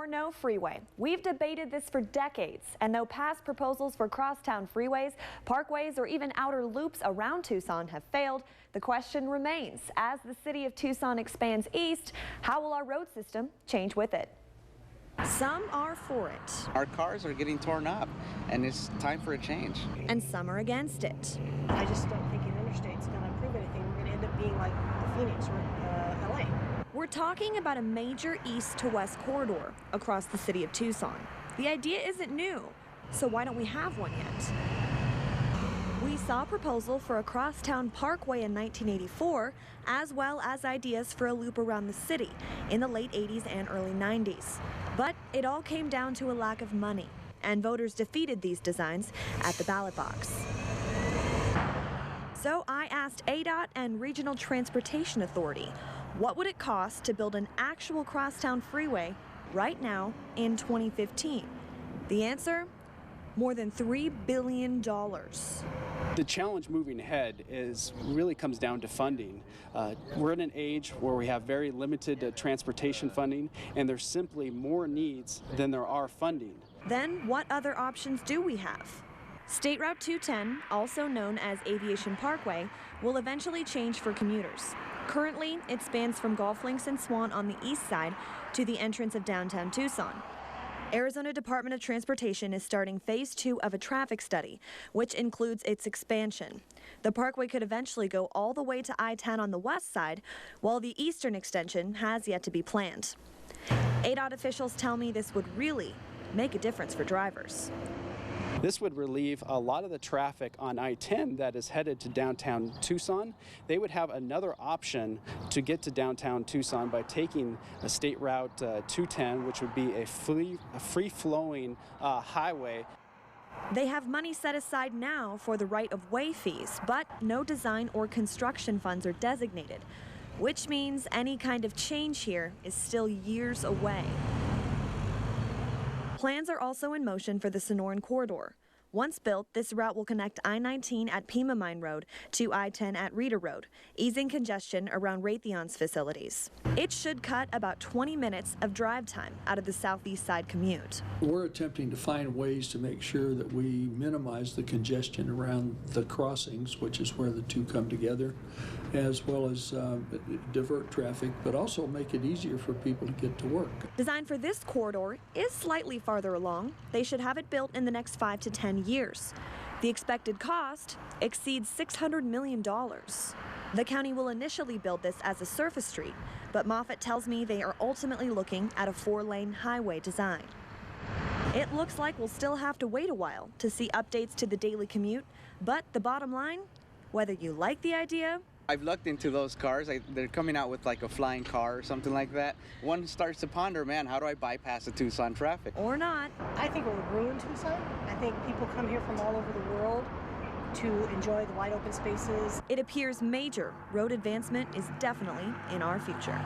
or no freeway. We've debated this for decades, and though past proposals for crosstown freeways, parkways, or even outer loops around Tucson have failed, the question remains, as the city of Tucson expands east, how will our road system change with it? Some are for it. Our cars are getting torn up, and it's time for a change. And some are against it. I just don't think an interstate's going to improve anything. We're going to end up being like the Phoenix or LA. We're talking about a major east to west corridor across the city of Tucson. The idea isn't new, so why don't we have one yet? We saw a proposal for a crosstown parkway in 1984, as well as ideas for a loop around the city in the late 80s and early 90s. But it all came down to a lack of money, and voters defeated these designs at the ballot box. So I asked ADOT and Regional Transportation Authority, what would it cost to build an actual crosstown freeway right now in 2015? The answer? More than $3 billion. The challenge moving ahead really comes down to funding. We're in an age where we have very limited transportation funding, and there's simply more needs than there are funding. Then what other options do we have? State Route 210, also known as Aviation Parkway, will eventually change for commuters. Currently, it spans from Golf Links and Swan on the east side to the entrance of downtown Tucson. Arizona Department of Transportation is starting phase 2 of a traffic study, which includes its expansion. The parkway could eventually go all the way to I-10 on the west side, while the eastern extension has yet to be planned. ADOT officials tell me this would really make a difference for drivers. This would relieve a lot of the traffic on I-10 that is headed to downtown Tucson. They would have another option to get to downtown Tucson by taking a State Route 210, which would be a free-flowing highway. They have money set aside now for the right-of-way fees, but no design or construction funds are designated, which means any kind of change here is still years away. Plans are also in motion for the Sonoran Corridor. Once built, this route will connect I-19 at Pima Mine Road to I-10 at Reeder Road, easing congestion around Raytheon's facilities. It should cut about 20 minutes of drive time out of the southeast side commute. We're attempting to find ways to make sure that we minimize the congestion around the crossings, which is where the two come together, as well as divert traffic, but also make it easier for people to get to work. Design for this corridor is slightly farther along. They should have it built in the next 5 to 10 years. The expected cost exceeds $600 million. The county will initially build this as a surface street, but Moffett tells me they are ultimately looking at a 4-lane highway design. It looks like we'll still have to wait a while to see updates to the daily commute, but the bottom line, whether you like the idea, I've looked into those cars. They're coming out with like a flying car or something like that. One starts to ponder, man, how do I bypass the Tucson traffic? or not. I think it would ruin Tucson. I think people come here from all over the world to enjoy the wide open spaces. It appears major road advancement is definitely in our future.